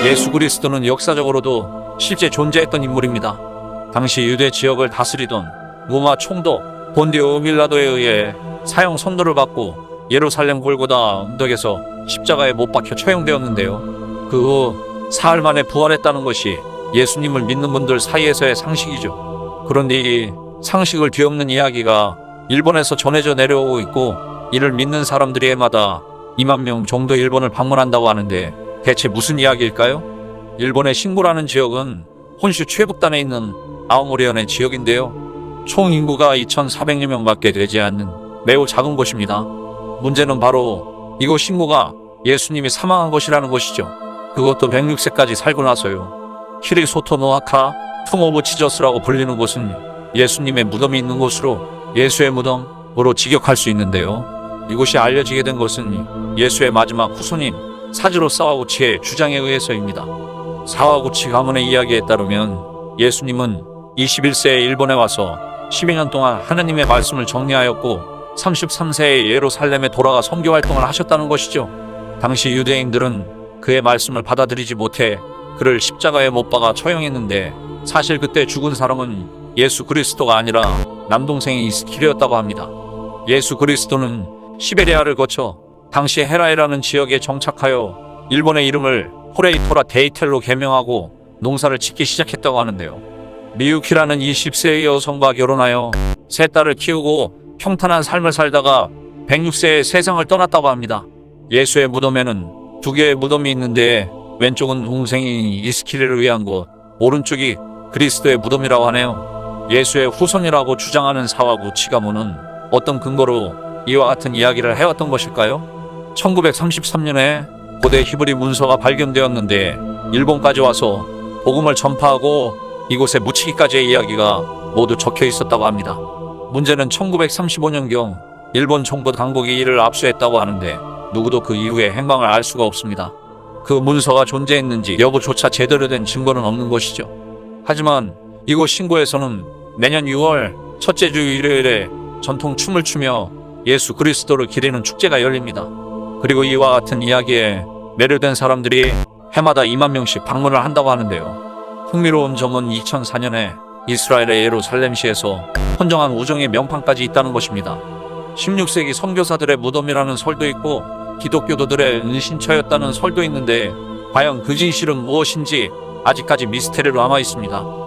예수 그리스도는 역사적으로도 실제 존재했던 인물입니다. 당시 유대 지역을 다스리던 로마 총독 본디오 빌라도에 의해 사형 선고를 받고 예루살렘 골고다 언덕에서 십자가에 못 박혀 처형되었는데요. 그 후 사흘 만에 부활했다는 것이 예수님을 믿는 분들 사이에서의 상식이죠. 그런데 이 상식을 뒤엎는 이야기가 일본에서 전해져 내려오고 있고, 이를 믿는 사람들이 해마다 2만 명 정도 일본을 방문한다고 하는데 대체 무슨 이야기일까요? 일본의 신고라는 지역은 혼슈 최북단에 있는 아오모리현의 지역인데요. 총 인구가 2,400여 명밖에 되지 않는 매우 작은 곳입니다. 문제는 바로 이곳 신고가 예수님이 사망한 곳이라는 것이죠. 그것도 106세까지 살고 나서요. 키리소토 노아카 툼 오브 지저스라고 불리는 곳은 예수님의 무덤이 있는 곳으로 예수의 무덤으로 직역할 수 있는데요. 이곳이 알려지게 된 것은 예수의 마지막 후손인 사지로 사와구치의 주장에 의해서입니다. 사와구치 가문의 이야기에 따르면 예수님은 21세에 일본에 와서 12년 동안 하느님의 말씀을 정리하였고 33세에 예루살렘에 돌아가 선교 활동을 하셨다는 것이죠. 당시 유대인들은 그의 말씀을 받아들이지 못해 그를 십자가에 못 박아 처형했는데, 사실 그때 죽은 사람은 예수 그리스도가 아니라 남동생이 이스킬이었다고 합니다. 예수 그리스도는 시베리아를 거쳐 당시 헤라이라는 지역에 정착하여 일본의 이름을 호레이토라 데이텔로 개명하고 농사를 짓기 시작했다고 하는데요. 미유키라는 20세의 여성과 결혼하여 세 딸을 키우고 평탄한 삶을 살다가 106세에 세상을 떠났다고 합니다. 예수의 무덤에는 두 개의 무덤이 있는데 왼쪽은 동생인 이스키리를 위한 곳, 오른쪽이 그리스도의 무덤이라고 하네요. 예수의 후손이라고 주장하는 사와구치 가문은 어떤 근거로 이와 같은 이야기를 해왔던 것일까요? 1933년에 고대 히브리 문서가 발견되었는데 일본까지 와서 복음을 전파하고 이곳에 묻히기까지의 이야기가 모두 적혀 있었다고 합니다. 문제는 1935년경 일본 정부 당국이 이를 압수했다고 하는데 누구도 그 이후의 행방을 알 수가 없습니다. 그 문서가 존재했는지 여부조차 제대로 된 증거는 없는 것이죠. 하지만 이곳 신고에서는 매년 6월 첫째 주 일요일에 전통 춤을 추며 예수 그리스도를 기리는 축제가 열립니다. 그리고 이와 같은 이야기에 매료된 사람들이 해마다 2만 명씩 방문을 한다고 하는데요. 흥미로운 점은 2004년에 이스라엘의 예루살렘시에서 헌정한 우정의 명판까지 있다는 것입니다. 16세기 선교사들의 무덤이라는 설도 있고 기독교도들의 은신처였다는 설도 있는데 과연 그 진실은 무엇인지 아직까지 미스테리로 남아 있습니다.